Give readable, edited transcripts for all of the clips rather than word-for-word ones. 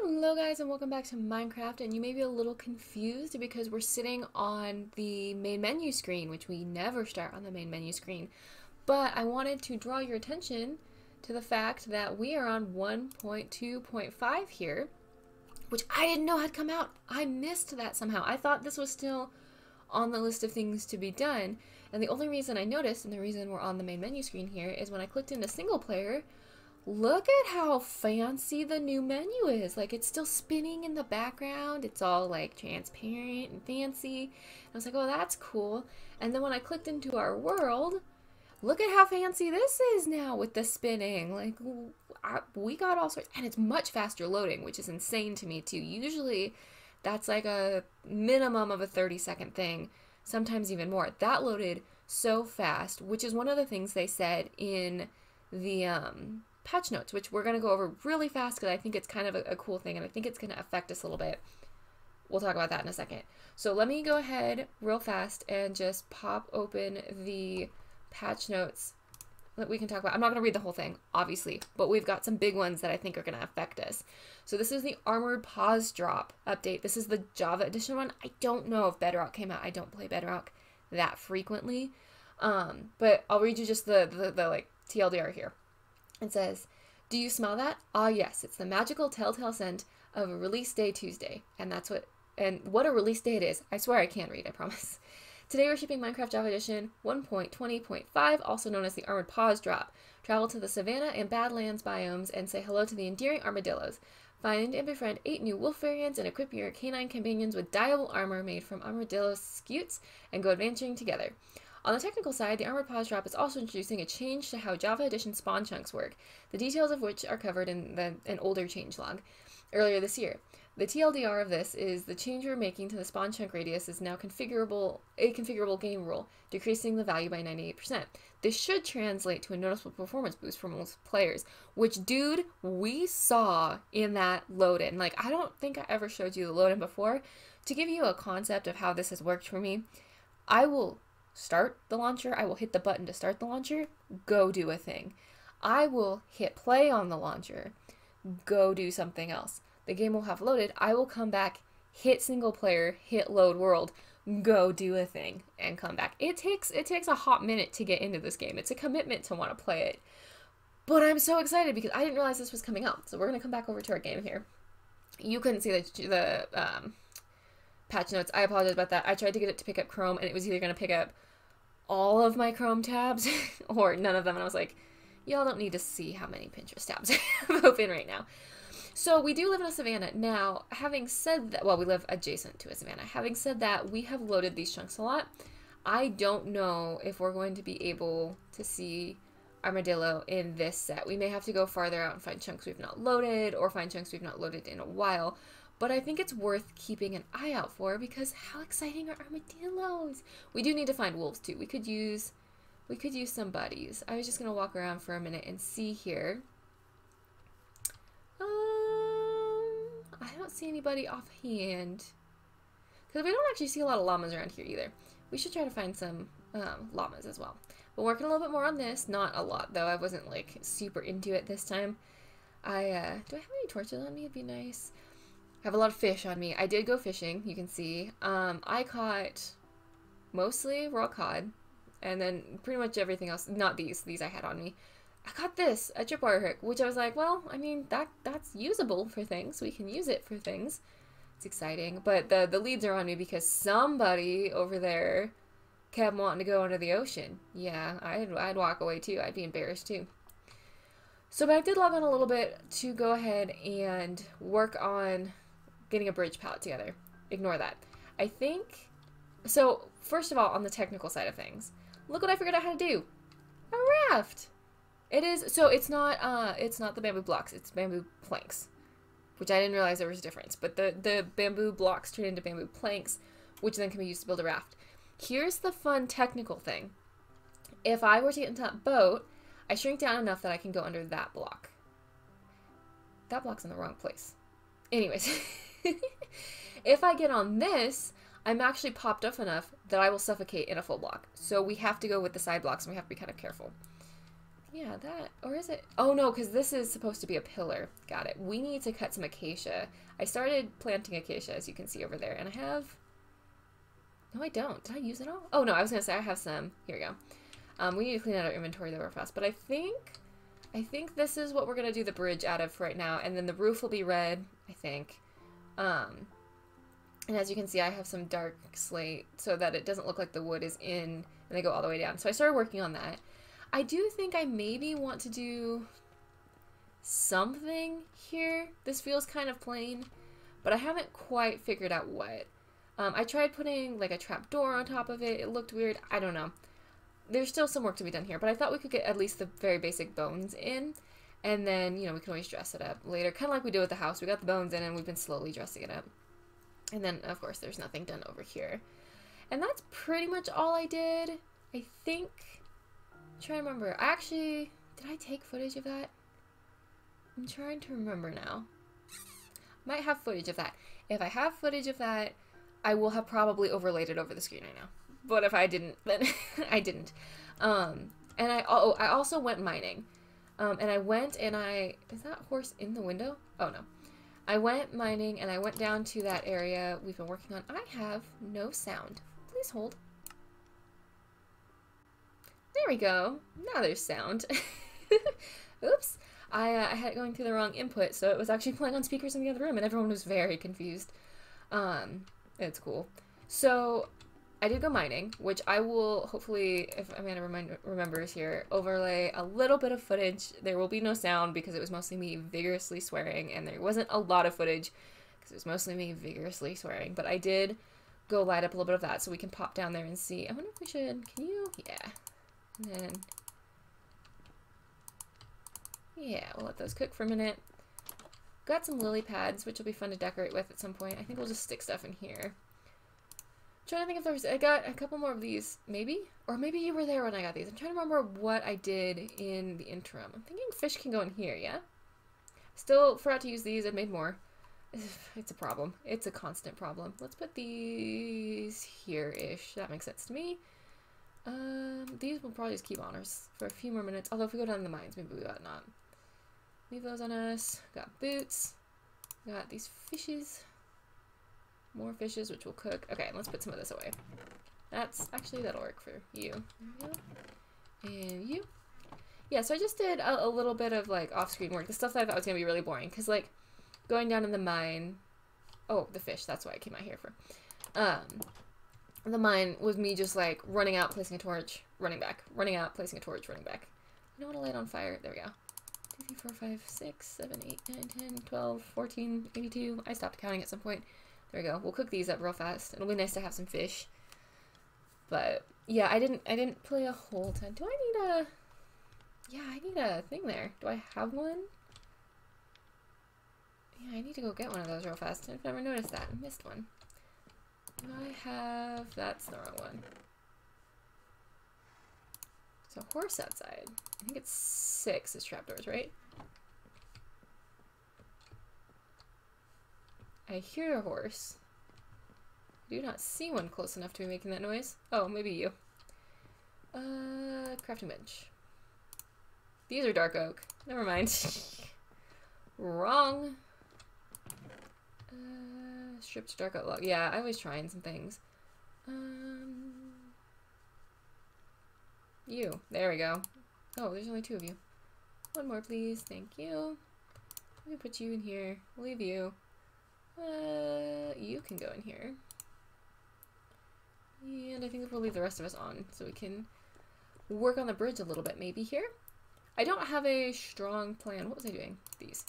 Hello guys and welcome back to Minecraft, and you may be a little confused because we're sitting on the main menu screen, which we never start on the main menu screen. But I wanted to draw your attention to the fact that we are on 1.2.5 here, which I didn't know had come out. I missed that somehow. I thought this was still on the list of things to be done, and the only reason I noticed, and the reason we're on the main menu screen here, is when I clicked into single player. Look at how fancy the new menu is. Like, it's still spinning in the background. It's all like transparent and fancy. And I was like, oh, that's cool. And then when I clicked into our world, look at how fancy this is now with the spinning. Like, we got all sorts, and it's much faster loading, which is insane to me too. Usually that's like a minimum of a 30-second thing, sometimes even more. That loaded so fast, which is one of the things they said in the patch notes, which we're going to go over really fast because I think it's kind of a cool thing and I think it's going to affect us a little bit. We'll talk about that in a second. So let me go ahead real fast and just pop open the patch notes that we can talk about. I'm not going to read the whole thing, obviously, but we've got some big ones that I think are going to affect us. So this is the Armored Pause Drop update. This is the Java edition one. I don't know if Bedrock came out. I don't play Bedrock that frequently, but I'll read you just the like TLDR here. It says, "Do you smell that? Ah, yes, it's the magical telltale scent of a release day Tuesday." And what a release day it is. I swear I can read, I promise. Today we're shipping Minecraft Java Edition 1.20.5, also known as the Armored Pause Drop. Travel to the Savannah and Badlands biomes and say hello to the endearing armadillos. Find and befriend 8 new wolf variants and equip your canine companions with dyeable armor made from armadillo scutes and go adventuring together. On the technical side, the Armored Pause Drop is also introducing a change to how Java Edition spawn chunks work, the details of which are covered in an older changelog earlier this year. The TLDR of this is the change we're making to the spawn chunk radius is now a configurable game rule, decreasing the value by 98%. This should translate to a noticeable performance boost for most players, which, dude, we saw in that load-in. Like, I don't think I ever showed you the load-in before. To give you a concept of how this has worked for me, I will start the launcher, I will hit the button to start the launcher, go do a thing. I will hit play on the launcher, go do something else. The game will have loaded, I will come back, hit single player, hit load world, go do a thing, and come back. It takes a hot minute to get into this game. It's a commitment to want to play it. But I'm so excited because I didn't realize this was coming out. So we're going to come back over to our game here. You couldn't see the patch notes. I apologize about that. I tried to get it to pick up Chrome, and it was either going to pick up all of my Chrome tabs or none of them, and I was like, y'all don't need to see how many Pinterest tabs I have open right now. So we do live in a savannah. Now, having said that, well, we live adjacent to a savannah. Having said that, we have loaded these chunks a lot. I don't know if we're going to be able to see armadillo in this set. We may have to go farther out and find chunks we've not loaded, or find chunks we've not loaded in a while. But I think it's worth keeping an eye out for because how exciting are armadillos? We do need to find wolves too. We could use some buddies. I was just gonna walk around for a minute and see here. I don't see anybody offhand because we don't actually see a lot of llamas around here either. We should try to find some llamas as well. But working a little bit more on this. Not a lot though. I wasn't like super into it this time. Do I have any torches on me? It'd be nice. I have a lot of fish on me. I did go fishing, you can see. I caught mostly raw cod, and then pretty much everything else. Not these I had on me. I caught this, a tripwire hook, which I was like, well, I mean, that's usable for things. We can use it for things. It's exciting. But the leads are on me because somebody over there kept wanting to go under the ocean. Yeah, I'd walk away too. I'd be embarrassed too. So, but I did log on a little bit to go ahead and work on getting a bridge palette together. Ignore that. I think, so first of all, on the technical side of things, look what I figured out how to do. A raft. It is, so it's not the bamboo blocks, it's bamboo planks, which I didn't realize there was a difference, but the bamboo blocks turn into bamboo planks, which then can be used to build a raft. Here's the fun technical thing. If I were to get into that boat, I shrink down enough that I can go under that block. That block's in the wrong place. Anyways, if I get on this, I'm actually popped up enough that I will suffocate in a full block. So we have to go with the side blocks and we have to be kind of careful. Yeah, that, or is it? Oh no, because this is supposed to be a pillar. Got it. We need to cut some acacia. I started planting acacia, as you can see over there, and I have, no I don't. Did I use it all? Oh no, I was gonna say I have some. Here we go. We need to clean out our inventory though real fast, but I think this is what we're gonna do the bridge out of for right now, and then the roof will be red, I think. And as you can see, I have some dark slate so that it doesn't look like the wood is in and they go all the way down. So I started working on that. I do think I maybe want to do something here. This feels kind of plain, but I haven't quite figured out what. I tried putting like a trap door on top of it. It looked weird. I don't know. There's still some work to be done here, but I thought we could get at least the very basic bones in, and then, you know, we can always dress it up later. Kind of like we did with the house. We got the bones in and we've been slowly dressing it up. And then, of course, there's nothing done over here. And that's pretty much all I did. I think, I'm trying to remember. Actually, did I take footage of that? I'm trying to remember now. Might have footage of that. If I have footage of that, I will have probably overlaid it over the screen right now. But if I didn't, then I didn't. And I also went mining. And I went and is that horse in the window? Oh no. I went mining and I went down to that area we've been working on. I have no sound. Please hold. There we go. Now there's sound. Oops. I had it going through the wrong input, so it was actually playing on speakers in the other room, and everyone was very confused. It's cool. So I did go mining, which I will hopefully, if Amanda remembers here, overlay a little bit of footage. There will be no sound because it was mostly me vigorously swearing, and there wasn't a lot of footage because it was mostly me vigorously swearing. But I did go light up a little bit of that so we can pop down there and see. I wonder if we should, can you? Yeah. And then, yeah, we'll let those cook for a minute. Got some lily pads, which will be fun to decorate with at some point. I think we'll just stick stuff in here. Trying to think if there's, I got a couple more of these, maybe? Or maybe you were there when I got these. I'm trying to remember what I did in the interim. I'm thinking fish can go in here, yeah? Still forgot to use these. I made more. It's a problem. It's a constant problem. Let's put these here-ish. That makes sense to me. These will probably just keep on us for a few more minutes. Although if we go down the mines, maybe we ought not. Leave those on us. Got boots. Got these fishes. More fishes, which will cook. Okay, let's put some of this away. That'll work for you. And you. Yeah, so I just did a little bit of, like, off-screen work. The stuff that I thought was going to be really boring. Because, like, going down in the mine... Oh, the fish. That's what I came out here for. The mine was me just, like, running out, placing a torch, running back. Running out, placing a torch, running back. I don't want to light on fire. There we go. 2, 3, 4, 5, 6, 7, 8, 9, 10, 12, 14, 82. I stopped counting at some point. There we go. We'll cook these up real fast. It'll be nice to have some fish. But yeah, I didn't play a whole ton. Do I need a... Yeah, I need a thing there. Do I have one? Yeah, I need to go get one of those real fast. I've never noticed that. I missed one. Do I have... That's the wrong one. There's a horse outside. I think it's 6 is trapdoors, right? I hear a horse. I do not see one close enough to be making that noise. Oh, maybe you. Crafting bench. These are dark oak. Never mind. Wrong. Stripped dark oak log. Yeah, I was trying some things. You. There we go. Oh, there's only 2 of you. One more, please. Thank you. Let me put you in here. We'll leave you. You can go in here. And I think we'll leave the rest of us on so we can work on the bridge a little bit maybe here. I don't have a strong plan. What was I doing? These.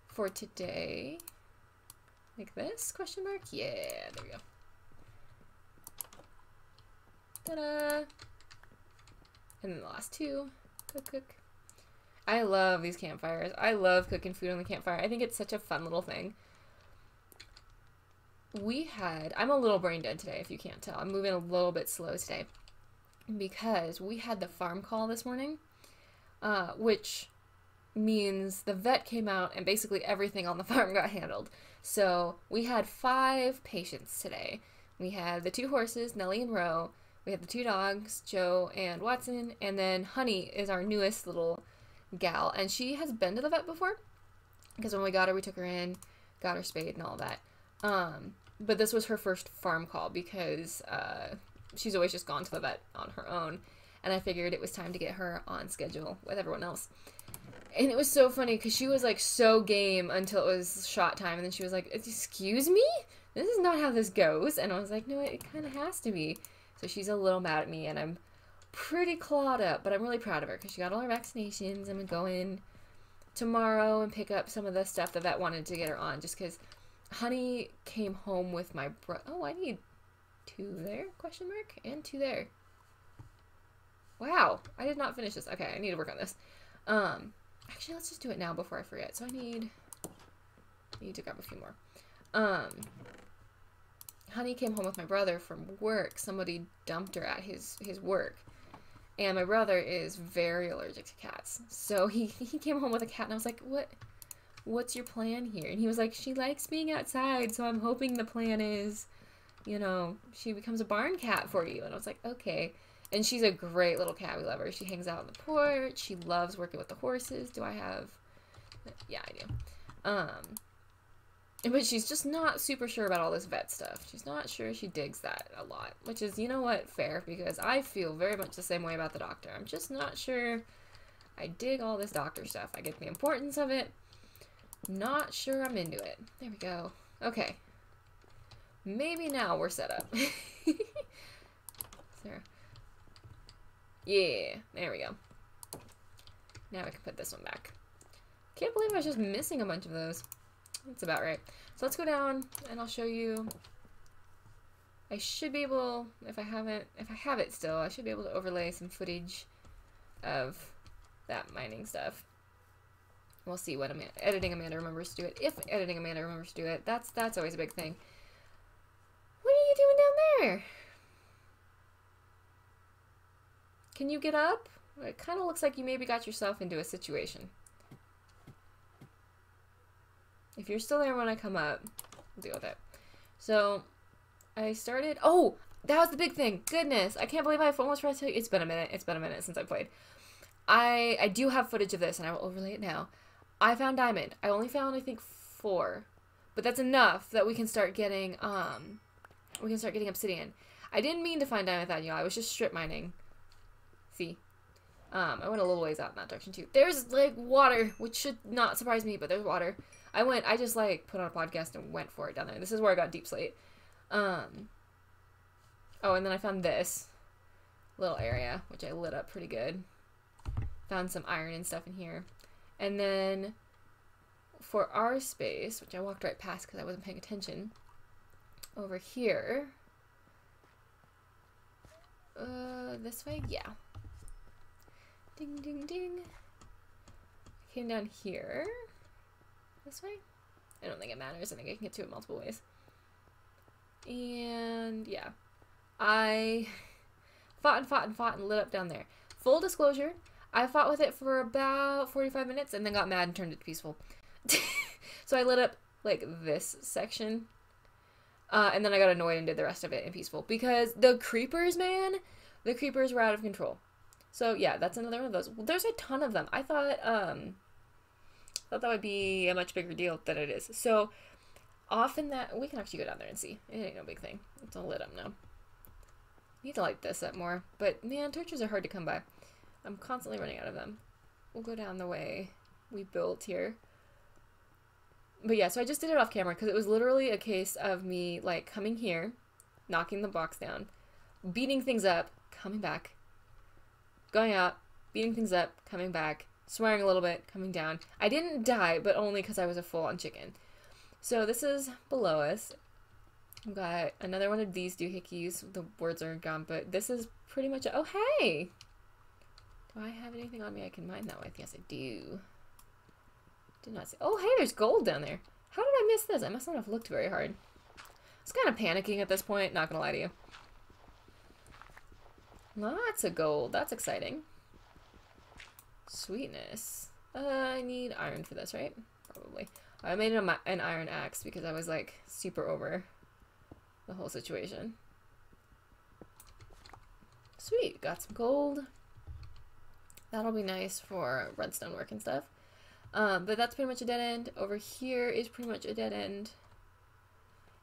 For today. Like this? Question mark? Yeah, there we go. Ta-da! And then the last 2. Cook. I love these campfires. I love cooking food on the campfire. I think it's such a fun little thing. I'm a little brain dead today, if you can't tell. I'm moving a little bit slow today because we had the farm call this morning, which means the vet came out and basically everything on the farm got handled. So we had 5 patients today. We had the 2 horses, Nellie and Ro. We have the 2 dogs, Joe and Watson, and then Honey is our newest little gal, and she has been to the vet before, because when we got her, we took her in, got her spayed and all that. But this was her first farm call because she's always just gone to the vet on her own, and I figured it was time to get her on schedule with everyone else. And it was so funny because she was like so game until it was shot time, and then she was like, "Excuse me? This is not how this goes." And I was like, "No, it kind of has to be." So she's a little mad at me, and I'm pretty clawed up, but I'm really proud of her because she got all her vaccinations. I'm gonna go in tomorrow and pick up some of the stuff the vet wanted to get her on, just because Honey came home with my oh, I need 2 there, question mark, and 2 there. Wow, I did not finish this. Okay, I need to work on this. Actually, let's just do it now before I forget. So I need to grab a few more. Honey came home with my brother from work. Somebody dumped her at his work. And my brother is very allergic to cats. So he came home with a cat, and I was like, what's your plan here? And he was like, she likes being outside, so I'm hoping the plan is, you know, she becomes a barn cat for you. And I was like, okay. And she's a great little cat. We love her. She hangs out on the porch. She loves working with the horses. Do I have... Yeah, I do. But she's just not super sure about all this vet stuff. She's not sure she digs that a lot. Which is, you know what, fair. Because I feel very much the same way about the doctor. I'm just not sure I dig all this doctor stuff. I get the importance of it. Not sure I'm into it. There we go. Okay. Maybe now we're set up. There. Yeah, there we go. Now I can put this one back. Can't believe I was just missing a bunch of those. That's about right. So let's go down and I'll show you. I should be able, if I have it still, I should be able to overlay some footage of that mining stuff. We'll see what editing Amanda remembers to do it. If editing Amanda remembers to do it, that's always a big thing. What are you doing down there? Can you get up? It kind of looks like you maybe got yourself into a situation. If you're still there when I come up, we'll deal with it. So, I started... Oh! That was the big thing! Goodness! I can't believe I almost forgot to tell you. It's been a minute. It's been a minute since I played. I do have footage of this, and I will overlay it now. I found diamond. I only found, I think, 4. But that's enough that we can start getting, obsidian. I didn't mean to find diamond that, y'all. I was just strip mining. See? I went a little ways out in that direction too. There's like water, which should not surprise me, but there's water. I just like put on a podcast and went for it down there. This is where I got deep slate. Oh, and then I found this little area, which I lit up pretty good. Found some iron and stuff in here. And then for our space, which I walked right past because I wasn't paying attention, over here, this way, yeah. Ding, ding, ding. Came down here. This way? I don't think it matters. I think I can get to it multiple ways. And, yeah. I fought and lit up down there. Full disclosure, I fought with it for about 45 minutes and then got mad and turned it to peaceful. So I lit up, like, this section. And then I got annoyed and did the rest of it in peaceful. Because the creepers, man, the creepers were out of control. So yeah, that's another one of those. Well, there's a ton of them. I thought that would be a much bigger deal than it is. So often that we can actually go down there and see. It ain't no big thing. It's all lit up now. Need to light this up more, but man, torches are hard to come by. I'm constantly running out of them. We'll go down the way we built here. But yeah, so I just did it off camera because it was literally a case of me like coming here, knocking the box down, beating things up, coming back, going out, beating things up, coming back, swearing a little bit, coming down. I didn't die, but only because I was a full-on chicken. So this is below us. I've got another one of these doohickeys. The words are gone, but this is pretty much oh, hey! Do I have anything on me I can mine that with? Yes, I do. Did not see. Oh, hey, there's gold down there. How did I miss this? I must not have looked very hard. I was kind of panicking at this point, not gonna lie to you. Lots of gold. That's exciting. Sweetness. I need iron for this, right? Probably. I made an iron axe because I was like super over the whole situation. Sweet, got some gold. That'll be nice for redstone work and stuff. But that's pretty much a dead end. Over here is pretty much a dead end.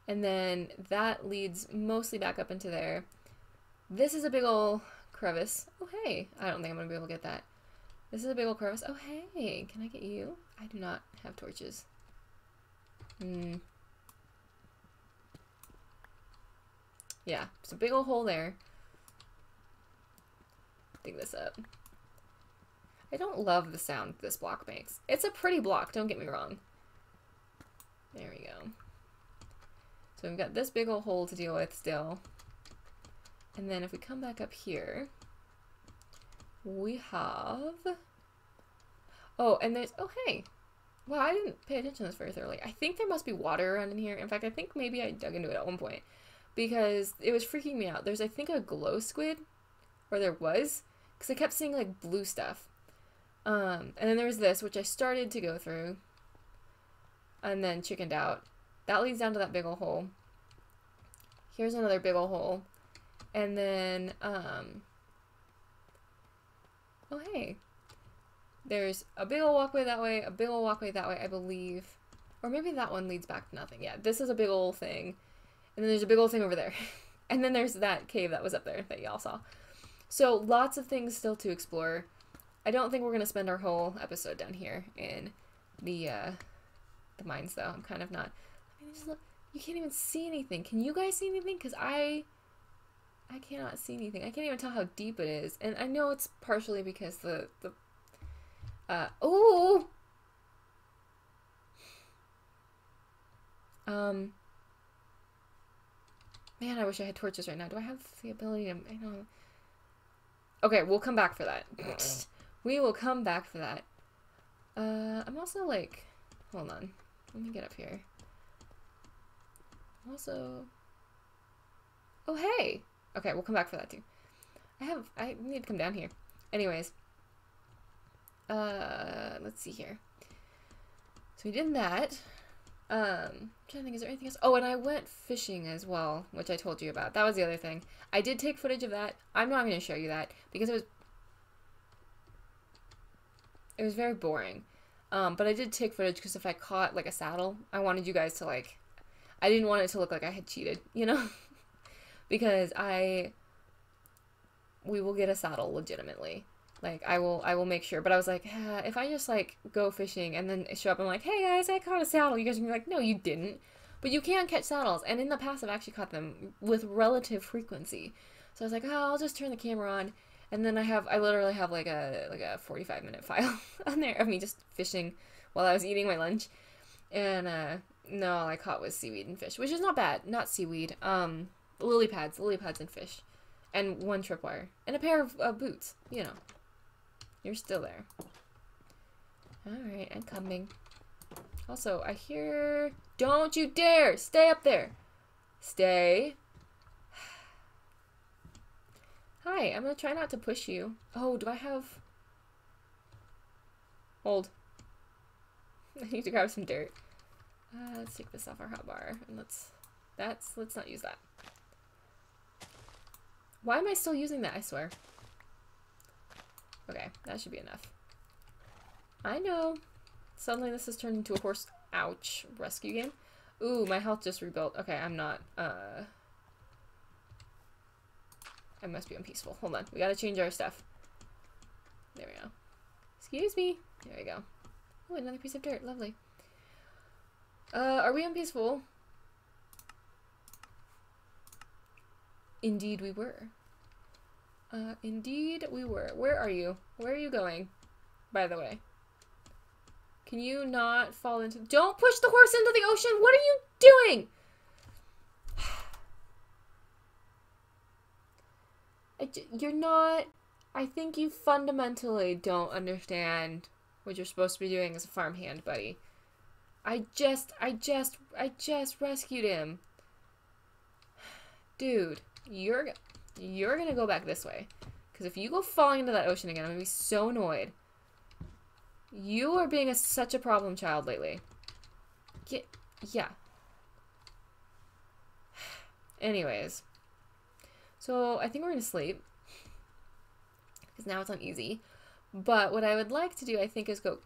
And then that leads mostly back up into there. This is a big ol' crevice. Oh, hey. I don't think I'm going to be able to get that. This is a big ol' crevice. Oh, hey. Can I get you? I do not have torches. Yeah, it's a big ol' hole there. Dig this up. I don't love the sound this block makes. It's a pretty block, don't get me wrong. There we go. So we've got this big ol' hole to deal with still. And then if we come back up here, we have... Oh, and there's... Oh, hey! Wow, I didn't pay attention to this very thoroughly. I think there must be water around in here. In fact, I think maybe I dug into it at one point. Because it was freaking me out. There's, I think, a glow squid. Or there was. Because I kept seeing, like, blue stuff. And then there was this, which I started to go through. And then chickened out. That leads down to that big ol' hole. Here's another big ol' hole. And then, oh, hey. There's a big ol' walkway that way, a big ol' walkway that way, I believe. Or maybe that one leads back to nothing. Yeah, this is a big ol' thing. And then there's a big ol' thing over there. And then there's that cave that was up there that y'all saw. So, lots of things still to explore. I don't think we're going to spend our whole episode down here in the mines, though. I'm kind of not. I mean, just look, you can't even see anything. Can you guys see anything? Because I cannot see anything. I can't even tell how deep it is. And I know it's partially because oh! Man, I wish I had torches right now. Do I have the ability to... I don't... Okay, we'll come back for that. We will come back for that. I'm also like... Hold on. Let me get up here. Also... Oh, hey! Okay, we'll come back for that too. I need to come down here. Anyways. Let's see here. So we did that. I'm trying to think, is there anything else? Oh, and I went fishing as well, which I told you about. That was the other thing. I did take footage of that. I'm not going to show you that because it was very boring. But I did take footage because if I caught like a saddle, I wanted you guys to like, I didn't want it to look like I had cheated, you know? Because we will get a saddle legitimately. Like, I will make sure. But I was like, if I just, like, go fishing and then show up and I'm like, hey, guys, I caught a saddle. You guys are going to be like, no, you didn't. But you can catch saddles. And in the past, I've actually caught them with relative frequency. So I was like, oh, I'll just turn the camera on. And then I literally have, like a 45-minute file on there of me just fishing while I was eating my lunch. And, no, all I caught was seaweed and fish, which is not bad. Not seaweed. Lily pads and fish. And one tripwire. And a pair of boots, you know. You're still there. Alright, I'm coming. Also, I hear... Don't you dare! Stay up there! Stay. Hi, I'm gonna try not to push you. Oh, do I have... Hold. I need to grab some dirt. Let's take this off our hotbar. And let's not use that. Why am I still using that, I swear? Okay, that should be enough. I know. Suddenly this has turned into a horse, ouch, rescue game. Ooh, my health just rebuilt. Okay, I'm not, I must be unpeaceful. Hold on, we gotta change our stuff. There we go. Excuse me. There we go. Oh, another piece of dirt, lovely. Are we unpeaceful? Indeed we were. Indeed we were. Where are you? Where are you going, by the way? Can you not fall into... Don't push the horse into the ocean! What are you doing? You're not... I think you fundamentally don't understand what you're supposed to be doing as a farmhand, buddy. I just rescued him. Dude, you're gonna go back this way. Because if you go falling into that ocean again, I'm gonna be so annoyed. You are being such a problem child lately. Yeah. Anyways. So, I think we're gonna sleep. because now it's on easy. But what I would like to do, I think, is go...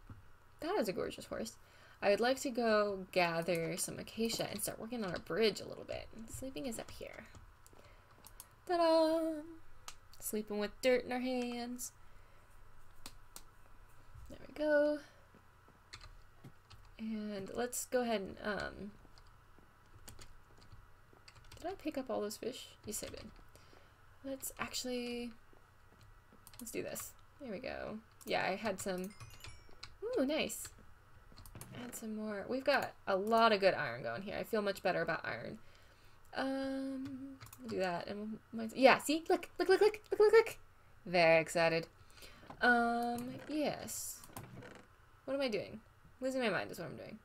That is a gorgeous horse. I would like to go gather some acacia and start working on our bridge a little bit. Sleeping is up here. Ta-da! Sleeping with dirt in our hands. There we go. And let's go ahead and, did I pick up all those fish? Yes, I did. Let's do this. There we go. Yeah, I had some, ooh, nice. Add some more. We've got a lot of good iron going here. I feel much better about iron. We'll do that. And yeah, see? Look. Very excited. Yes. What am I doing? Losing my mind is what I'm doing.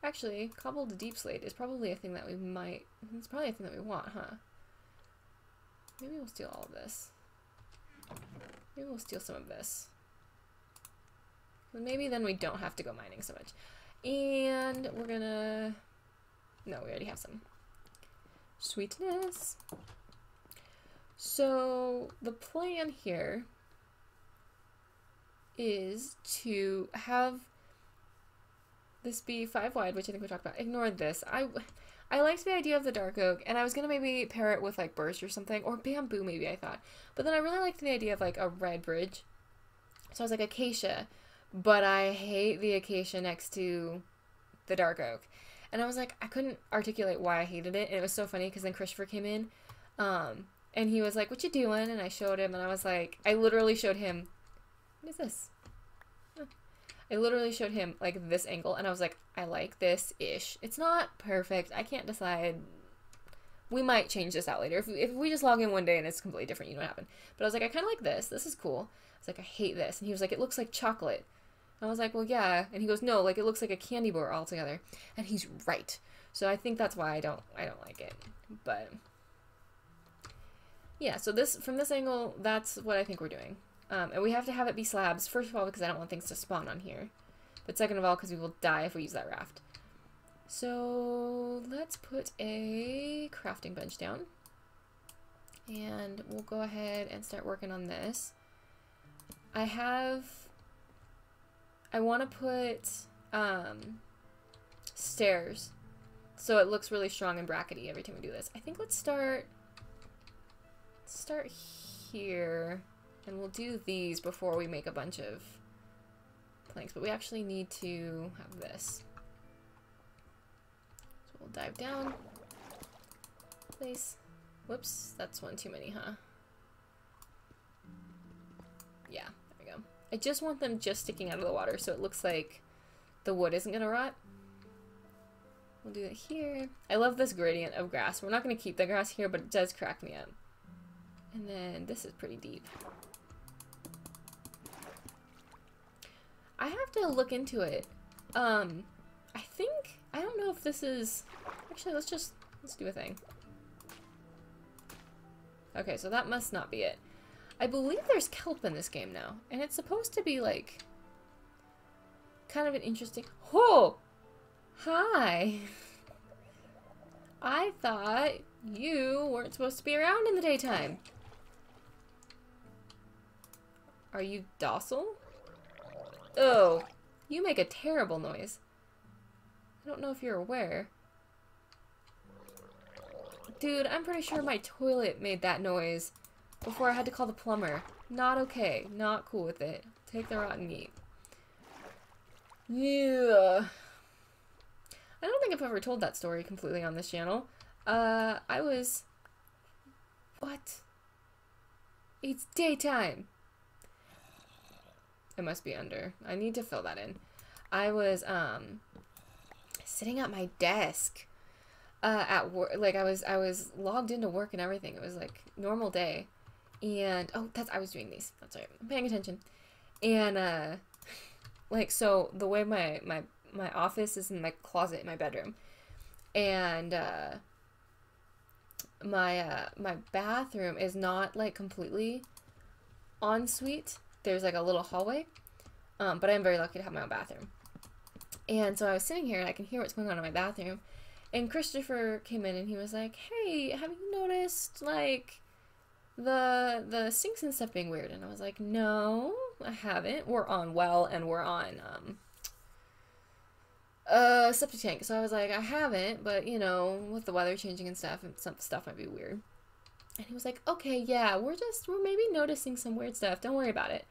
Actually, cobbled deep slate is probably a thing that we might... It's probably a thing that we want, huh? Maybe we'll steal all of this. Maybe we'll steal some of this. Maybe then we don't have to go mining so much. And we're gonna... No, we already have some. Sweetness. So, the plan here is to have this be 5 wide, which I think we talked about. Ignore this. I liked the idea of the dark oak, and I was gonna maybe pair it with like birch or something, or bamboo maybe, I thought. But then I really liked the idea of like a red bridge. So I was like acacia, but I hate the acacia next to the dark oak. And I was like, I couldn't articulate why I hated it, and it was so funny because then Christopher came in, and he was like, what you doing? And I showed him, and I was like, I literally showed him, what is this? I literally showed him like this angle, and I was like, I like this-ish. It's not perfect. I can't decide. We might change this out later. If we just log in one day and it's completely different, you know what happened. But I was like, I kind of like this. This is cool. I was like, I hate this. And he was like, it looks like chocolate. And I was like, well, yeah. And he goes, no, like it looks like a candy bar altogether. And he's right. So I think that's why I don't like it. But yeah, so from this angle, that's what I think we're doing. And we have to have it be slabs, first of all, because I don't want things to spawn on here. But second of all, because we will die if we use that raft. So let's put a crafting bench down. And we'll go ahead and start working on this. I want to put stairs so it looks really strong and brackety every time we do this. I think let's start here. And we'll do these before we make a bunch of planks, but we actually need to have this. So we'll dive down. Place. Whoops, that's one too many, huh? Yeah, there we go. I just want them just sticking out of the water so it looks like the wood isn't gonna rot. We'll do that here. I love this gradient of grass. We're not gonna keep the grass here, but it does crack me up. And then this is pretty deep. I have to look into it. I don't know if this is... Actually, let's do a thing. Okay, so that must not be it. I believe there's kelp in this game now. And it's supposed to be, like, kind of an interesting... Oh! Hi! I thought you weren't supposed to be around in the daytime. Are you docile? Oh, you make a terrible noise. I don't know if you're aware. Dude, I'm pretty sure my toilet made that noise before I had to call the plumber. Not okay. Not cool with it. Take the rotten meat. Yeah. I don't think I've ever told that story completely on this channel. What? It's daytime. It must be under. I need to fill that in. I was sitting at my desk at work. Like I was logged into work and everything. It was like normal day, and I was doing these. That's right. I'm paying attention. And like so the way my office is in my closet in my bedroom, and my bathroom is not like completely en suite. There's like a little hallway, but I'm very lucky to have my own bathroom. And so I was sitting here and I can hear what's going on in my bathroom, and Christopher came in and he was like, hey, have you noticed like the sinks and stuff being weird. And I was like, no, I haven't. We're on well, and we're on septic tank. So I was like, I haven't, but you know, with the weather changing and stuff, some stuff might be weird. And he was like, okay, yeah, we're maybe noticing some weird stuff. Don't worry about it.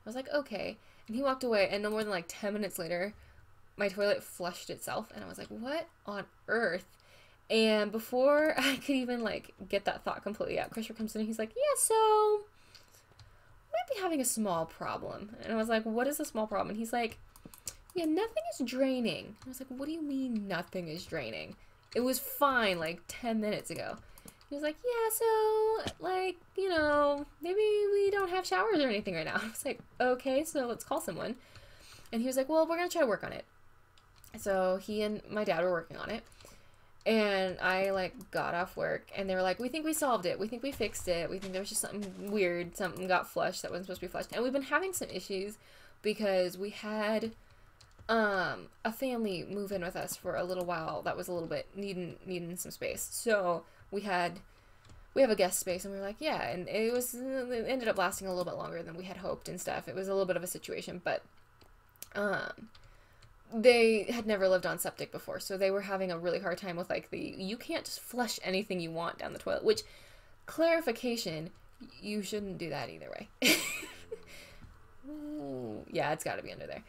I was like, okay. And he walked away, and no more than like 10 minutes later, my toilet flushed itself, and I was like, what on earth? And before I could even like get that thought completely out, Christopher comes in and he's like, yeah, so might be having a small problem. And I was like, what is a small problem? And he's like, yeah, nothing is draining. And I was like, what do you mean nothing is draining? It was fine like 10 minutes ago. He was like, yeah, so, like, you know, maybe we don't have showers or anything right now. I was like, okay, so let's call someone. And he was like, well, we're going to try to work on it. So he and my dad were working on it. And I, like, got off work, and they were like, we think we solved it. We think we fixed it. We think there was just something weird. Something got flushed that wasn't supposed to be flushed. And we've been having some issues because we had a family move in with us for a little while that was a little bit needing some space. So we have a guest space, and we were like, yeah, and it ended up lasting a little bit longer than we had hoped and stuff. It was a little bit of a situation, but they had never lived on septic before, so they were having a really hard time with like you can't just flush anything you want down the toilet, which, clarification, you shouldn't do that either way. Ooh, yeah, it's got to be under there.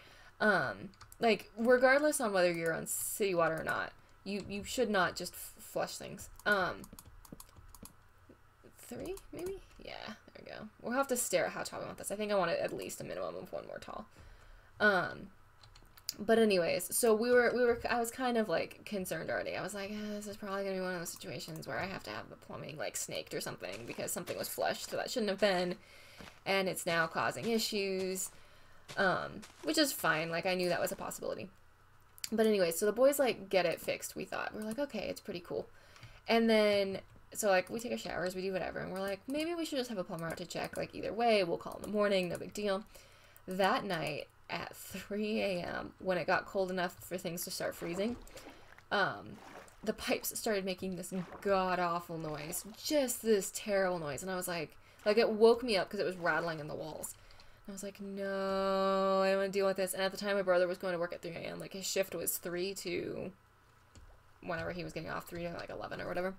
Like, regardless on whether you're on city water or not, you should not just flush things. 3, maybe? Yeah, there we go. We'll have to stare at how tall we want this. I think I want it at least a minimum of 1 more tall. But anyways, so I was kind of, like, concerned already. I was like, this is probably gonna be one of those situations where I have to have the plumbing, like, snaked or something because something was flushed that shouldn't have been, and it's now causing issues, which is fine. Like, I knew that was a possibility. But anyways, so the boys, like, get it fixed, we thought. We're like, okay, it's pretty cool. And then, so, like, we take our showers, we do whatever, and we're like, maybe we should just have a plumber out to check. Like, either way, we'll call in the morning, no big deal. That night, at 3 a.m., when it got cold enough for things to start freezing, the pipes started making this god-awful noise. Just this terrible noise. And I was like, it woke me up because it was rattling in the walls. And I was like, no, I don't want to deal with this. And at the time, my brother was going to work at 3 a.m. Like, his shift was 3 to whenever he was getting off, 3 to, like, 11 or whatever.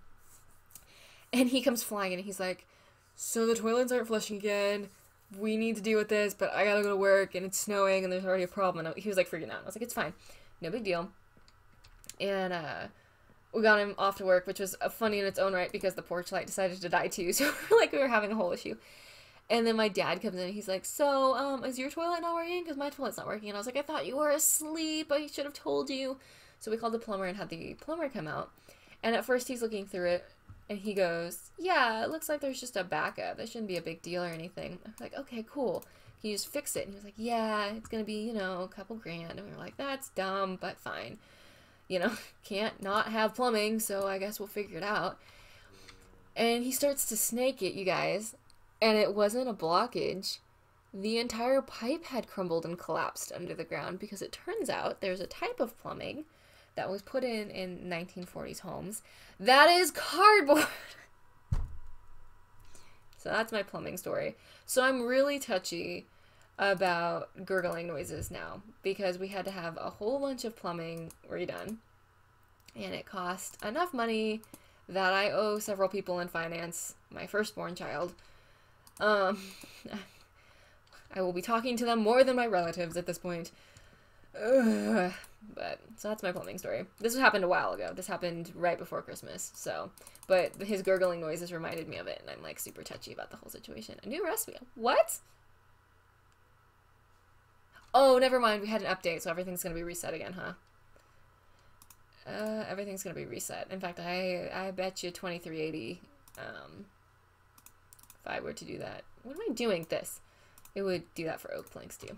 And he comes flying in, and he's like, so the toilets aren't flushing again. We need to deal with this, but I gotta go to work, and it's snowing, and there's already a problem. And he was, like, freaking out. I was like, it's fine. No big deal. And, we got him off to work, which was funny in its own right, because the porch light decided to die, too. So, like, we were having a whole issue. And then my dad comes in, and he's like, so, is your toilet not working? Because my toilet's not working. And I was like, I thought you were asleep. I should have told you. So we called the plumber and had the plumber come out. And at first, he's looking through it. And he goes, yeah, it looks like there's just a backup. That shouldn't be a big deal or anything. I was like, okay, cool. Can you just fix it? And he was like, yeah, it's going to be, you know, a couple grand. And we were like, that's dumb, but fine. You know, can't not have plumbing, so I guess we'll figure it out. And he starts to snake it, you guys. And it wasn't a blockage. The entire pipe had crumbled and collapsed under the ground because it turns out there's a type of plumbing that was put in 1940s homes that is cardboard. So that's my plumbing story. So I'm really touchy about gurgling noises now because we had to have a whole bunch of plumbing redone, and it cost enough money that I owe several people in finance, my firstborn child. I will be talking to them more than my relatives at this point. Ugh. But, so that's my plumbing story. This happened a while ago. This happened right before Christmas, so. But his gurgling noises reminded me of it, and I'm, like, super touchy about the whole situation. A new recipe. What? Oh, never mind. We had an update, so everything's gonna be reset again, huh? Everything's gonna be reset. In fact, I bet you 2380, if I were to do that. What am I doing this? It would do that for oak planks, too.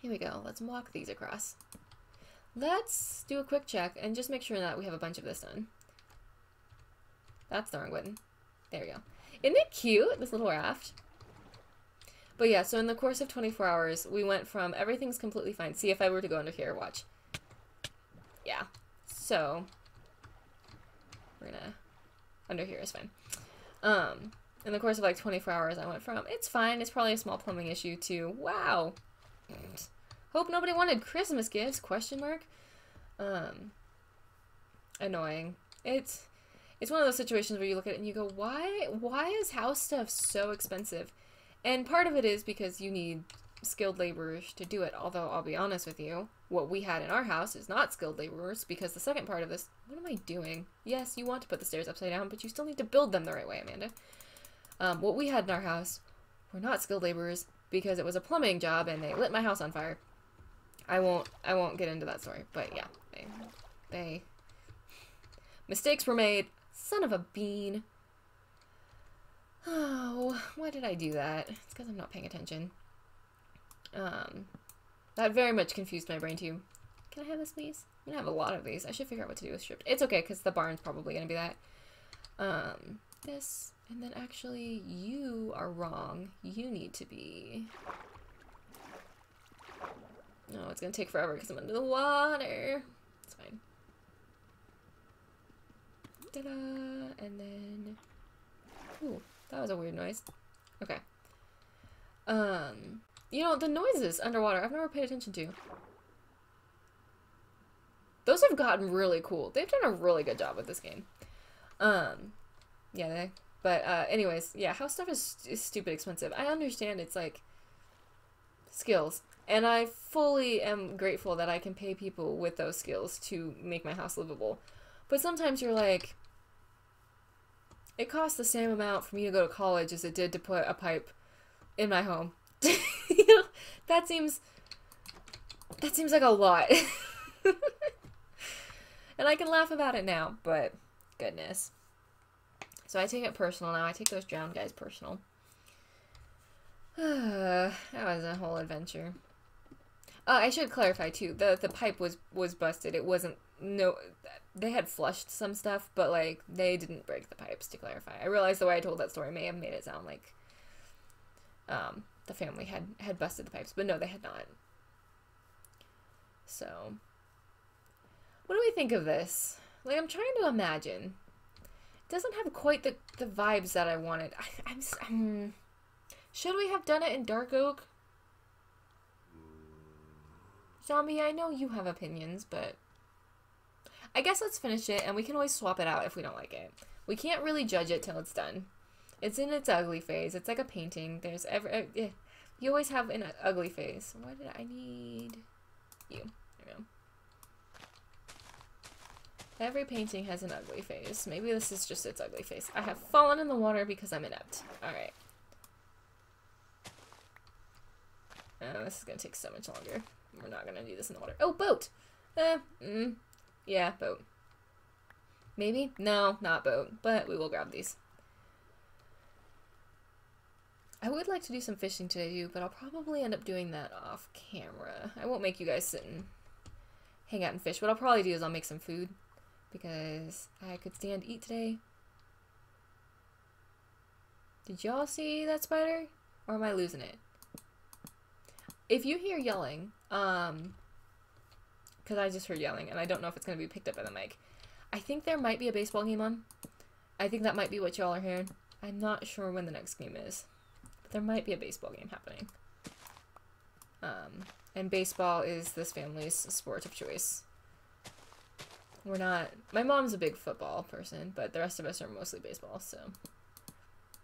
Here we go. Let's walk these across. Let's do a quick check and just make sure that we have a bunch of this done. That's the wrong button. There we go. Isn't it cute, this little raft? But yeah, so in the course of 24 hours, we went from everything's completely fine. See, if I were to go under here, watch. Yeah. So, we're gonna... Under here is fine. in the course of like 24 hours, I went from, it's fine, it's probably a small plumbing issue, to, wow. Hope nobody wanted Christmas gifts, question mark. Annoying. It's one of those situations where you look at it and you go, why is house stuff so expensive? And part of it is because you need skilled laborers to do it, although I'll be honest with you, what we had in our house is not skilled laborers, because the second part of this, what am I doing? Yes, you want to put the stairs upside down, but you still need to build them the right way, Amanda. What we had in our house were not skilled laborers, because it was a plumbing job and they lit my house on fire. I won't get into that story, but yeah, they mistakes were made. Son of a bean. Oh, why did I do that? It's because I'm not paying attention. That very much confused my brain too. Can I have this, please? I'm gonna have a lot of these. I should figure out what to do with stripped. It's okay, because the barn's probably gonna be that. This, and then actually, you are wrong. You need to be... Oh, it's gonna take forever because I'm under the water. It's fine. Ta-da! And then... Ooh, that was a weird noise. Okay. You know, the noises underwater, I've never paid attention to. Those have gotten really cool. They've done a really good job with this game. Yeah, anyways, yeah, house stuff is stupid expensive. I understand it's like skills, and I fully am grateful that I can pay people with those skills to make my house livable. But sometimes you're like, it costs the same amount for me to go to college as it did to put a pipe in my home. You know, that seems like a lot. And I can laugh about it now, but goodness. So I take it personal now. I take those drowned guys personal. That was a whole adventure. I should clarify too. The pipe was busted. It wasn't, no, they had flushed some stuff, but like they didn't break the pipes, to clarify. I realized the way I told that story may have made it sound like the family had busted the pipes, but no, they had not. So, what do we think of this? Like, I'm trying to imagine. It doesn't have quite the vibes that I wanted. Should we have done it in Dark Oak? Zombie, I know you have opinions, but I guess let's finish it, and we can always swap it out if we don't like it. We can't really judge it till it's done. It's in its ugly phase. It's like a painting. There's you always have an ugly phase. Why did I need you? There we go. Every painting has an ugly face. Maybe this is just its ugly face. I have fallen in the water because I'm inept. Alright. Oh, this is gonna take so much longer. We're not gonna do this in the water. Oh, boat! Yeah, boat. Maybe? No, not boat. But we will grab these. I would like to do some fishing today too, but I'll probably end up doing that off camera. I won't make you guys sit and hang out and fish. What I'll probably do is I'll make some food, because I could stand to eat today. Did y'all see that spider? Or am I losing it? If you hear yelling, because I just heard yelling, and I don't know if it's going to be picked up by the mic. I think there might be a baseball game on. I think that might be what y'all are hearing. I'm not sure when the next game is. But there might be a baseball game happening. And baseball is this family's sport of choice. We're not... My mom's a big football person, but the rest of us are mostly baseball, so...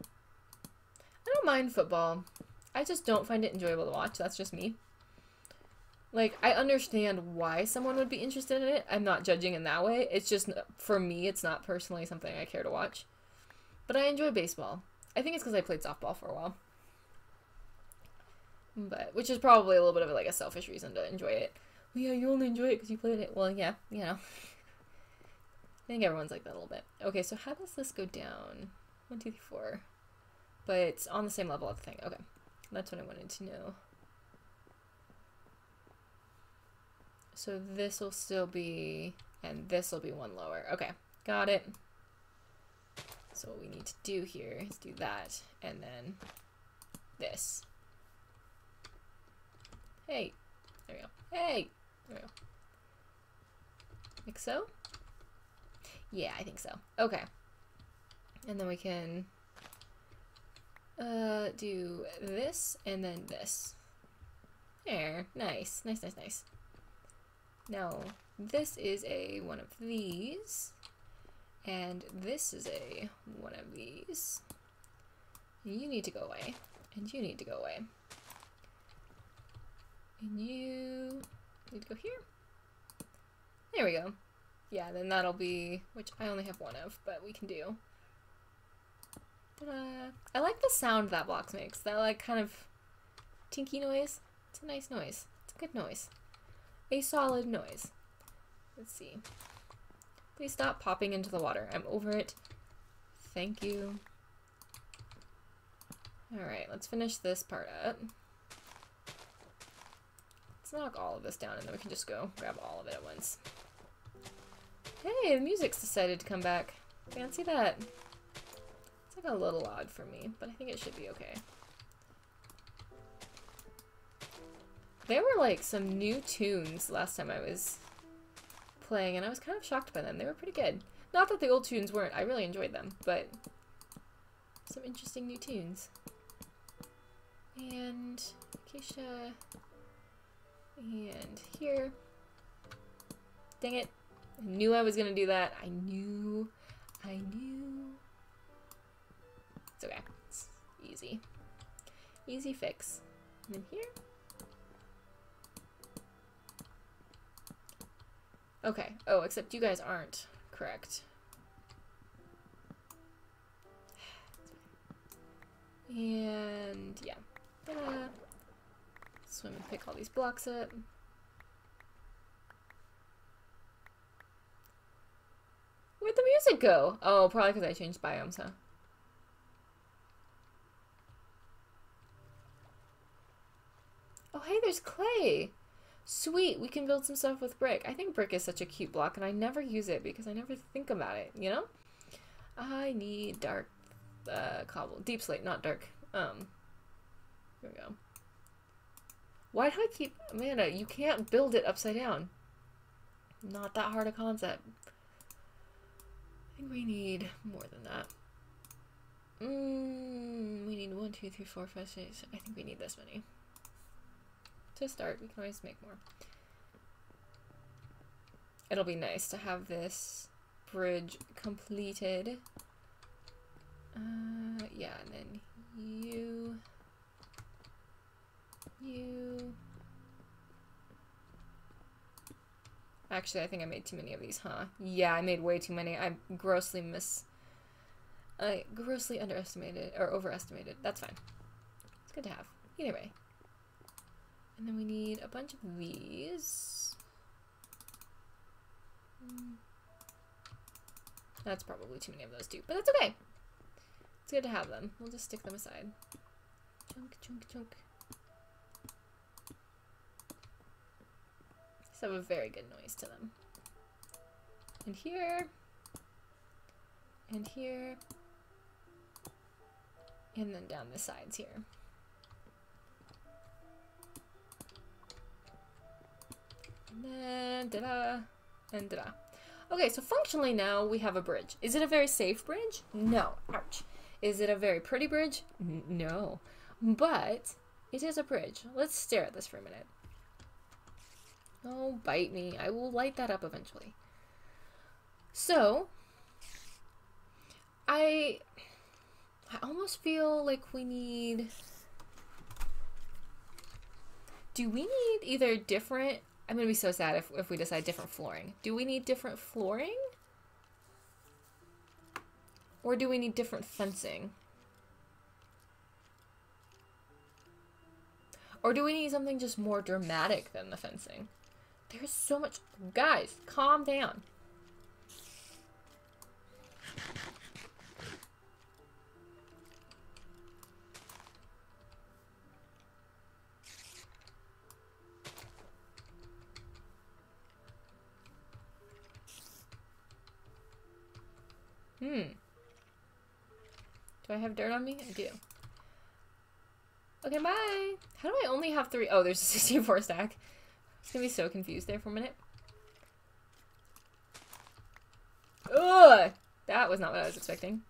I don't mind football. I just don't find it enjoyable to watch. That's just me. Like, I understand why someone would be interested in it. I'm not judging in that way. It's just, for me, it's not personally something I care to watch. But I enjoy baseball. I think it's because I played softball for a while. But, which is probably a little bit of like a selfish reason to enjoy it. Well, yeah, you only enjoy it because you played it. Well, yeah, you know. I think everyone's like that a little bit. Okay, so how does this go down? 1, 2, 3, 4. But it's on the same level of the thing. Okay, that's what I wanted to know. So this will still be, and this will be one lower. Okay, got it. So what we need to do here is do that, and then this. Hey, there we go. Hey, there we go. Think so? Yeah, I think so. Okay. And then we can do this and then this. There, nice, nice, nice, nice. Now, this is a one of these, and this is a one of these. You need to go away, and you need to go away. And you need to go here. There we go. Yeah, then that'll be, which I only have one of, but we can do. I like the sound that blocks makes. That like kind of tinky noise. It's a nice noise. It's a good noise. A solid noise. Let's see. Please stop popping into the water. I'm over it. Thank you. Alright, let's finish this part up. Let's knock all of this down and then we can just go grab all of it at once. Hey, the music's decided to come back. Fancy that. It's like a little odd for me, but I think it should be okay. There were like some new tunes last time I was playing, and I was kind of shocked by them. They were pretty good. Not that the old tunes weren't. I really enjoyed them, but some interesting new tunes. And Acacia. And here. Dang it. I knew I was gonna do that. I knew. It's okay. It's easy. Easy fix. And then here. Okay. Oh, except you guys aren't correct. And yeah. Ta-da. Swim and pick all these blocks up. Where'd the music go? Oh, probably because I changed biomes, huh? Oh, hey, there's clay. Sweet, we can build some stuff with brick. I think brick is such a cute block, and I never use it because I never think about it, you know? I need dark cobble. Deep slate, not dark. Here we go. Why do I keep... Amanda, you can't build it upside down. Not that hard a concept. I think we need more than that. We need 1, 2, 3, 4, 5, 6. I think we need this many. To start, we can always make more. It'll be nice to have this bridge completed. Yeah, and then you. Actually, I think I made too many of these, huh? Yeah, I made way too many. I grossly underestimated, or overestimated. That's fine. It's good to have. Either way. And then we need a bunch of these. That's probably too many of those too, but that's okay. It's good to have them. We'll just stick them aside. Chunk, chunk, chunk. These have a very good noise to them. And here. And here. And then down the sides here. And then da-da, and da-da. Okay, so functionally now we have a bridge. Is it a very safe bridge? No. Ouch. Is it a very pretty bridge? No. But it is a bridge. Let's stare at this for a minute. Oh, bite me. I will light that up eventually. So, I almost feel like we need... Do we need either different... I'm gonna be so sad if we decide different flooring. Do we need different flooring? Or do we need different fencing? Or do we need something just more dramatic than the fencing? There's so much... Guys, calm down. Do I have dirt on me? I do. Okay, bye! How do I only have 3? Oh, there's a 64 stack. I was gonna be so confused there for a minute. Ugh! That was not what I was expecting.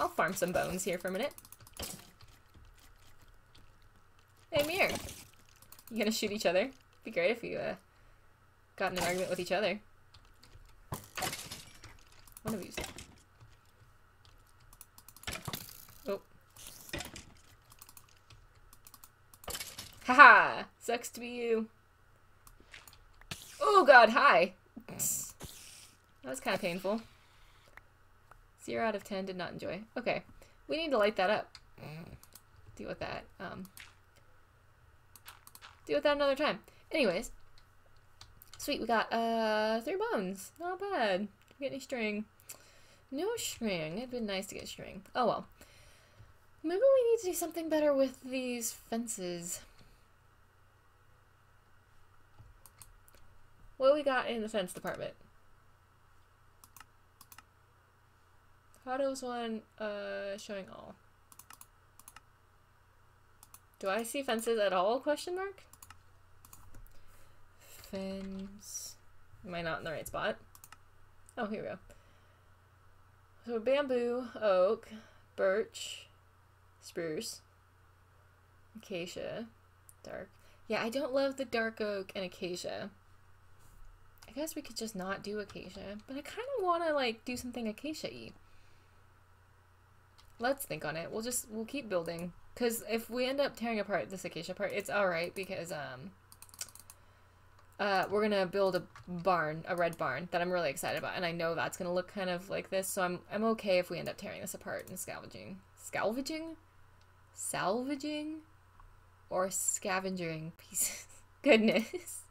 I'll farm some bones here for a minute. Hey, Mir. You gonna shoot each other? Be great if you got in an argument with each other. One of you's. Oh. Haha! Sucks to be you. Oh god, hi! That was kind of painful. 0 out of 10, did not enjoy. Okay, we need to light that up. Deal with that. Deal with that another time. Anyways. Sweet, we got 3 bones. Not bad. Get any string? No string. It'd been nice to get string. Oh well. Maybe we need to do something better with these fences. What do we got in the fence department? How does one showing all? Do I see fences at all? Question mark. Fence. Am I not in the right spot? Oh, here we go. So bamboo, oak, birch, spruce, acacia, dark. Yeah, I don't love the dark oak and acacia. I guess we could just not do acacia, but I kind of want to like do something acacia-y. Let's think on it. We'll keep building, because if we end up tearing apart this acacia part, it's all right because we're gonna build a barn, a red barn that I'm really excited about, and I know that's gonna look kind of like this, so I'm okay if we end up tearing this apart and salvaging, or scavenging pieces. Goodness.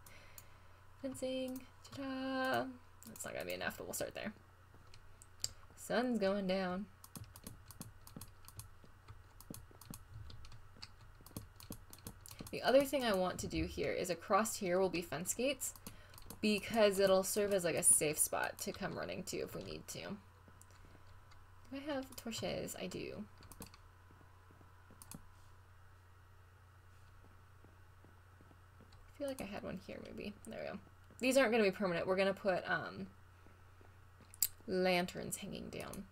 Fencing. Ta-da! That's not gonna be enough, but we'll start there. Sun's going down. The other thing I want to do here is across here will be fence gates, because it'll serve as like a safe spot to come running to if we need to. Do I have torches? I do. I feel like I had one here maybe. There we go. These aren't going to be permanent. We're going to put lanterns hanging down.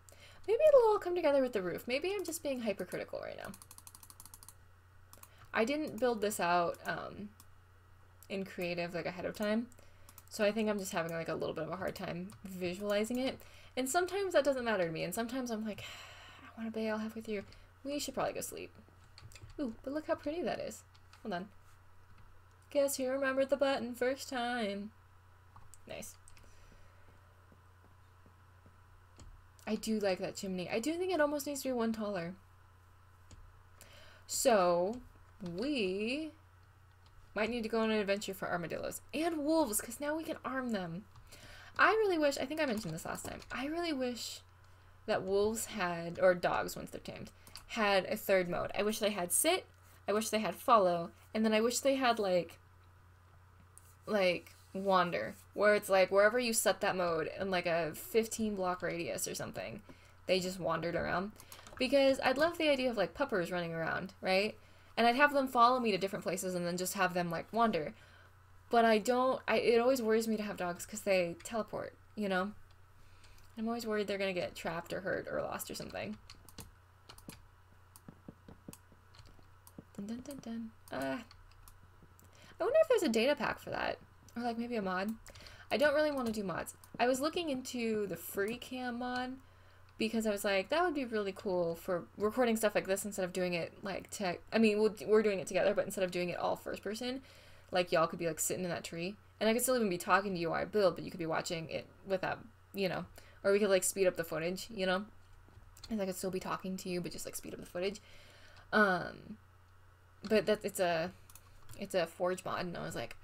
Maybe it'll all come together with the roof. Maybe I'm just being hypercritical right now. I didn't build this out in creative like ahead of time, so I think I'm just having like a little bit of a hard time visualizing it. And sometimes that doesn't matter to me, and sometimes I'm like, I want to bail halfway through. We should probably go sleep. Ooh, but look how pretty that is. Hold on. Guess who remembered the button first time? Nice. I do like that chimney. I do think it almost needs to be one taller. So we might need to go on an adventure for armadillos and wolves, because now we can arm them. I really wish, I think I mentioned this last time, I really wish that wolves had, or dogs once they're tamed, had a third mode. I wish they had sit, I wish they had follow, and then I wish they had like wander, where it's like wherever you set that mode in like a 15 block radius or something, they just wandered around. Because I'd love the idea of like puppers running around, right? And I'd have them follow me to different places and then just have them like wander. But it always worries me to have dogs because they teleport, you know? I'm always worried they're gonna get trapped or hurt or lost or something. Dun dun dun dun. I wonder if there's a data pack for that. Or like maybe a mod. I don't really want to do mods. I was looking into the free cam mod, because I was like, that would be really cool for recording stuff like this instead of doing it like I mean, we're doing it together, but instead of doing it all first person, like y'all could be like sitting in that tree, and I could still even be talking to you while I build, but you could be watching it without, you know, or we could like speed up the footage, you know, and I could still be talking to you, but just like speed up the footage. But it's a Forge mod, and I was like,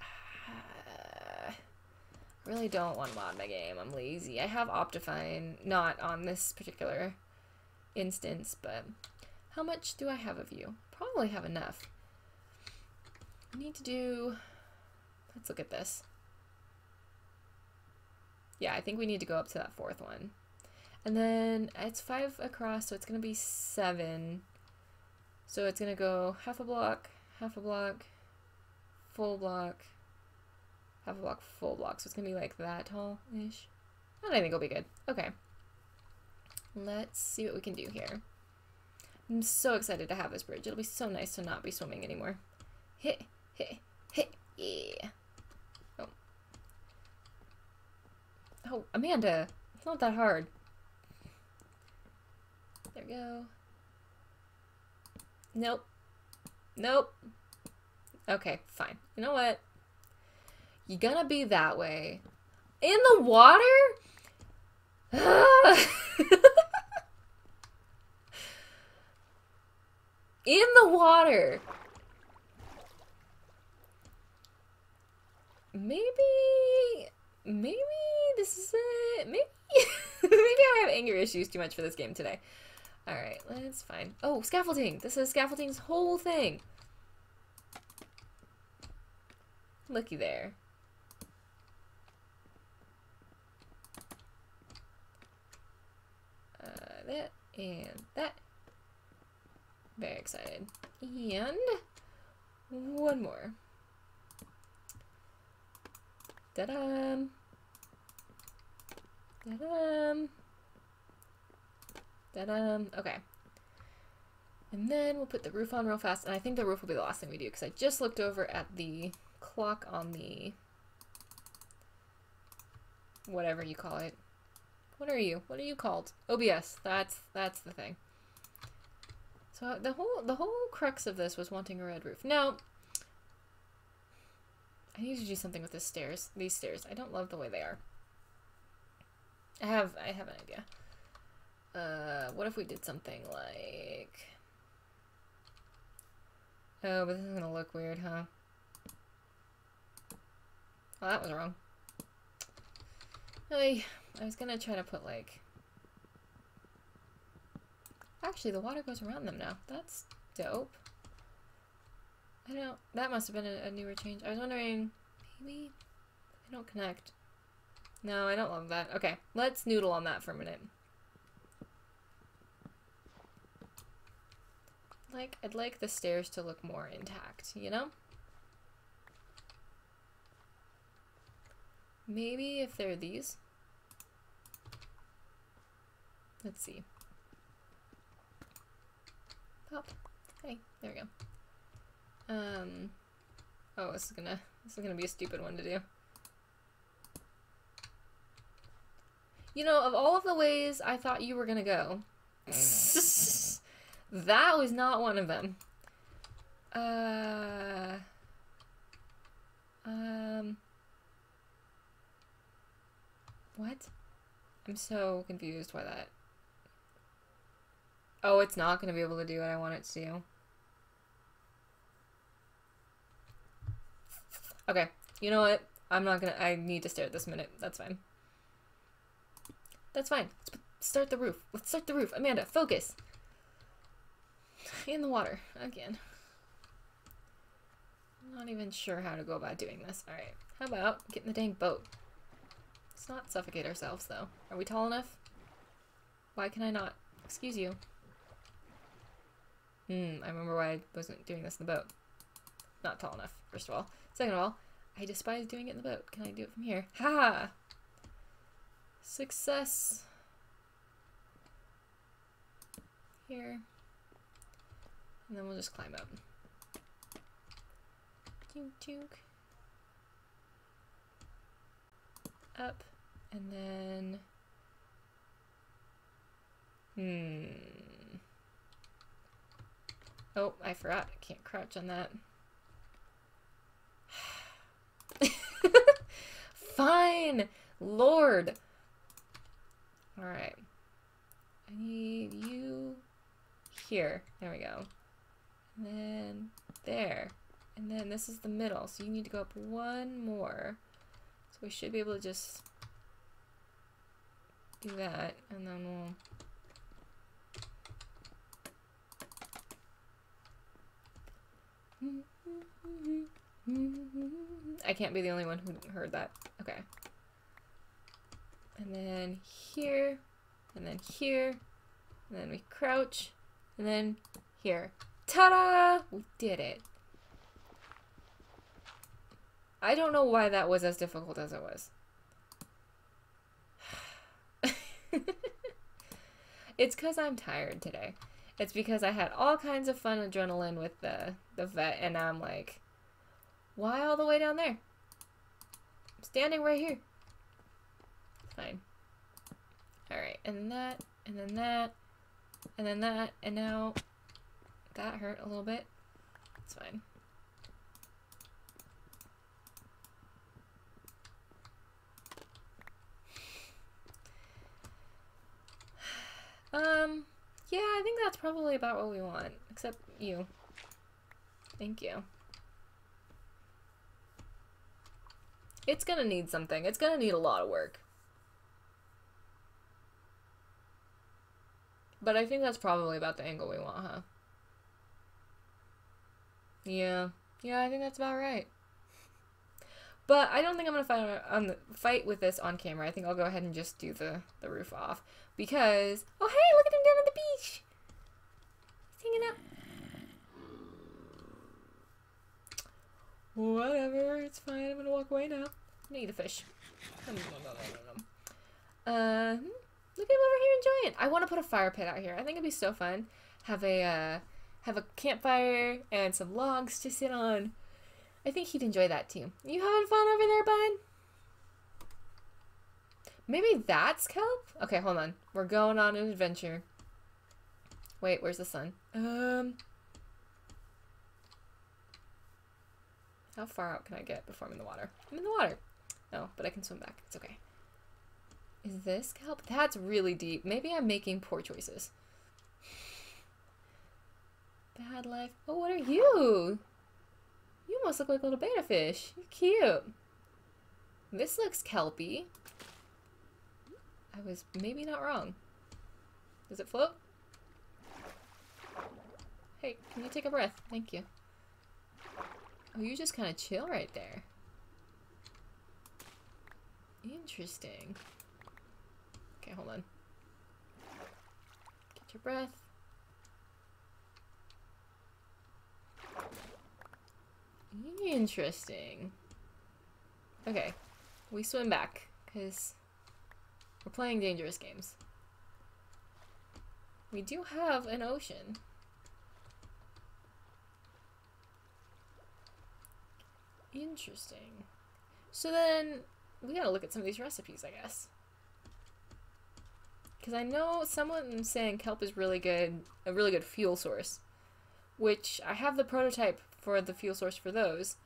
I really don't want to mod my game. I'm lazy. I have Optifine, not on this particular instance, but how much do I have of you? Probably have enough. I need to do, let's look at this. Yeah, I think we need to go up to that 4th one. And then it's 5 across, so it's going to be 7. So it's going to go half a block, full block, half a block, full block. So it's going to be like that tall-ish. And I think it'll be good. Okay. Let's see what we can do here. I'm so excited to have this bridge. It'll be so nice to not be swimming anymore. Hit, hit, hit, yeah. Oh. Oh, Amanda, it's not that hard. There we go. Nope. Nope. Okay, fine. You know what? You're gonna be that way. In the water? In the water. Maybe this is it. Maybe maybe I have anger issues too much for this game today. Alright, that's fine. Oh, scaffolding! This is scaffolding's whole thing. Looky there. That and that. Very excited. And one more. Da-dum. Da-dum. Da-dum. Okay. And then we'll put the roof on real fast. And I think the roof will be the last thing we do because I just looked over at the clock on the whatever you call it. What are you? What are you called? OBS. That's the thing. So the whole crux of this was wanting a red roof. Now, I need to do something with these stairs. I don't love the way they are. I have an idea. What if we did something like... Oh, but this is gonna look weird, huh? Oh, that was wrong. I was gonna try to put like... Actually, the water goes around them now. That's dope. I don't... That must have been a newer change. I was wondering... Maybe... I don't connect. No, I don't love that. Okay, let's noodle on that for a minute. I'd like the stairs to look more intact, you know? Maybe if they're these. Let's see. Pop. Hey, there we go. Oh, this is gonna be a stupid one to do. You know, of all of the ways I thought you were gonna go, that was not one of them. What? I'm so confused by that. Oh, it's not gonna be able to do what I want it to do. Okay, you know what? I need to stare at this minute. That's fine. That's fine. Let's start the roof. Let's start the roof. Amanda, focus. In the water. Again. I'm not even sure how to go about doing this. Alright. How about getting the dang boat? Let's not suffocate ourselves, though. Are we tall enough? Why can I not? Excuse you. I remember why I wasn't doing this in the boat. Not tall enough, first of all. Second of all, I despise doing it in the boat. Can I do it from here? Ha! Success. Here. And then we'll just climb up. Tink, tink. Up. And then... Oh, I forgot. I can't crouch on that. Fine! Lord! Alright. I need you here. There we go. And then there. And then this is the middle, so you need to go up one more. So we should be able to just do that, and then we'll... I can't be the only one who heard that. Okay. And then here, and then here, and then we crouch, and then here. Ta-da! We did it. I don't know why that was as difficult as it was. It's because I'm tired today. It's because I had all kinds of fun adrenaline with the vet, and now I'm like, why all the way down there? I'm standing right here. Fine. Alright, and then that, and then that, and then that, and now that hurt a little bit. It's fine. Yeah, I think that's probably about what we want. Except you. Thank you. It's gonna need something. It's gonna need a lot of work. But I think that's probably about the angle we want, huh? Yeah. Yeah, I think that's about right. But I don't think I'm gonna fight with this on camera. I think I'll go ahead and just do the roof off. Because, oh hey, look at him down on the beach! He's hanging out. Whatever, it's fine. I'm gonna walk away now. I'm gonna eat a fish. Look at him over here enjoying it. I want to put a fire pit out here. I think it'd be so fun. Have a campfire and some logs to sit on. I think he'd enjoy that too. You having fun over there, bud? Maybe that's kelp? Okay, hold on. We're going on an adventure. Wait, where's the sun? How far out can I get before I'm in the water? I'm in the water. No, but I can swim back. It's okay. Is this kelp? That's really deep. Maybe I'm making poor choices. Bad life. Oh, what are you? You almost look like a little betta fish. You're cute. This looks kelpy. I was maybe not wrong. Does it float? Hey, can you take a breath? Thank you. Oh, you just kind of chill right there. Interesting. Okay, hold on. Get your breath. Interesting. Okay, we swim back, because we're playing dangerous games. We do have an ocean. Interesting. So then, we gotta look at some of these recipes, I guess. Because I know someone saying kelp is really good, a really good fuel source. Which, I have the prototype for the fuel source for those.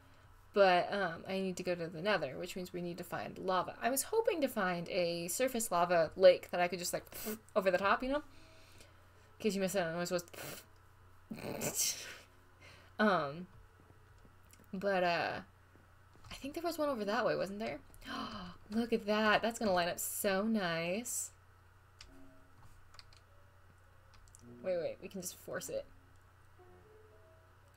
But I need to go to the nether, which means we need to find lava. I was hoping to find a surface lava lake that I could just like over the top, you know? In case you missed it, I was supposed to but I think there was one over that way, wasn't there? Look at that. That's gonna line up so nice. Wait, we can just force it.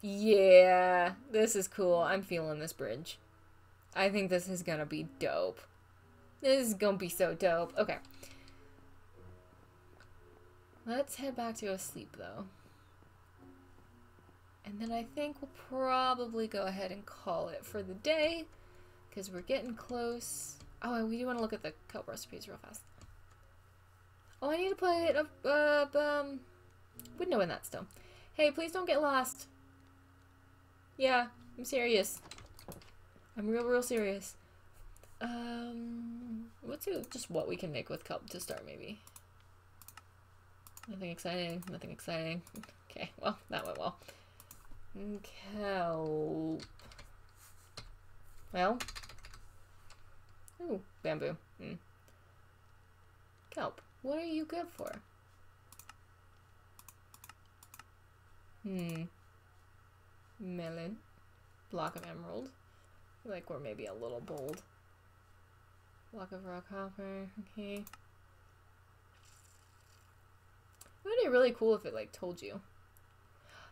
Yeah, this is cool. I'm feeling this bridge. I think this is gonna be dope. This is gonna be so dope. Okay. Let's head back to go sleep, though. And then I think we'll probably go ahead and call it for the day, because we're getting close. Oh, and we do want to look at the kelp recipes real fast. Oh, I need to put a window in that still. Hey, please don't get lost. Yeah, I'm serious. I'm real serious. Let's see just what we can make with kelp to start, maybe. Nothing exciting, nothing exciting. Okay, well, that went well. Kelp. Well. Ooh, bamboo. Kelp. What are you good for? Melon. Block of emerald. Like we're maybe a little bold. Block of rock hopper. Okay. It would be really cool if it like told you.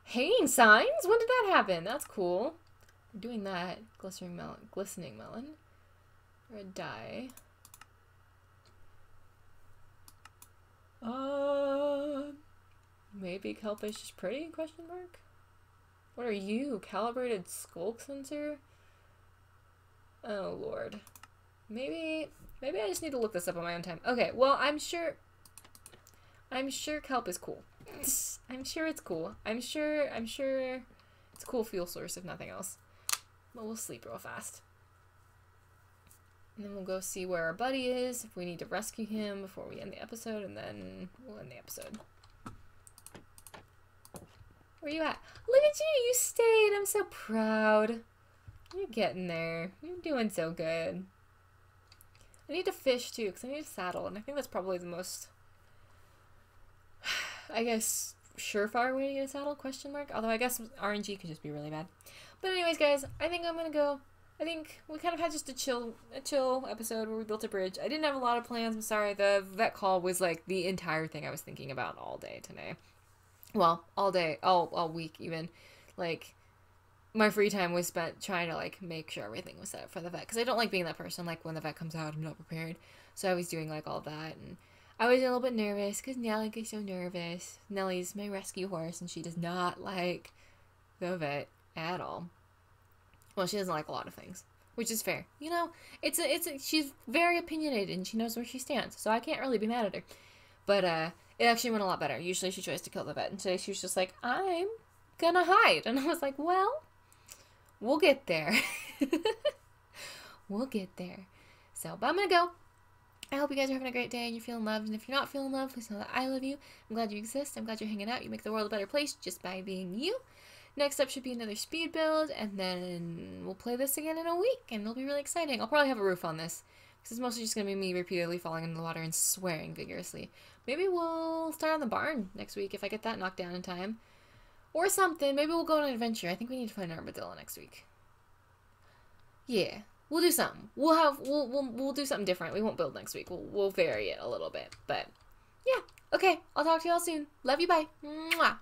Hanging signs? When did that happen? That's cool. We're doing that. Glistening melon. Red dye. Maybe kelp is just pretty? Question mark. What are you? Calibrated skulk sensor? Oh lord. Maybe I just need to look this up on my own time. Okay, well I'm sure I'm sure kelp is cool. I'm sure it's cool. I'm sure it's a cool fuel source if nothing else. But we'll sleep real fast. And then we'll go see where our buddy is, if we need to rescue him before we end the episode, and then we'll end the episode. Where you at? Look at you! You stayed! I'm so proud. You're getting there. You're doing so good. I need to fish, too, because I need a saddle, and I think that's probably the most, I guess, surefire way to get a saddle, question mark? Although I guess RNG could just be really bad. But anyways, guys, I think I'm gonna go. I think we kind of had just a chill episode where we built a bridge. I didn't have a lot of plans. I'm sorry. The vet call was like the entire thing I was thinking about all day today. Well, all day, all week even. Like, my free time was spent trying to like make sure everything was set up for the vet. Because I don't like being that person. Like, when the vet comes out, I'm not prepared. So I was doing like all that. And I was a little bit nervous because Nellie gets so nervous. Nellie's my rescue horse and she does not like the vet at all. Well, she doesn't like a lot of things, which is fair. You know, she's very opinionated and she knows where she stands, so I can't really be mad at her. But it actually went a lot better. Usually she tries to kill the vet, and today she was just like, I'm gonna hide. And I was like, well, we'll get there. We'll get there. So, but I'm gonna go. I hope you guys are having a great day and you're feeling loved. And if you're not feeling loved, please know that I love you. I'm glad you exist. I'm glad you're hanging out. You make the world a better place just by being you. Next up should be another speed build, and then we'll play this again in a week, and it'll be really exciting. I'll probably have a roof on this, because it's mostly just going to be me repeatedly falling into the water and swearing vigorously. Maybe we'll start on the barn next week if I get that knocked down in time. Or something. Maybe we'll go on an adventure. I think we need to find an armadillo next week. Yeah, we'll do something. We'll do something different. We won't build next week. We'll vary it a little bit. But, yeah. Okay, I'll talk to y'all soon. Love you, bye. Mwah.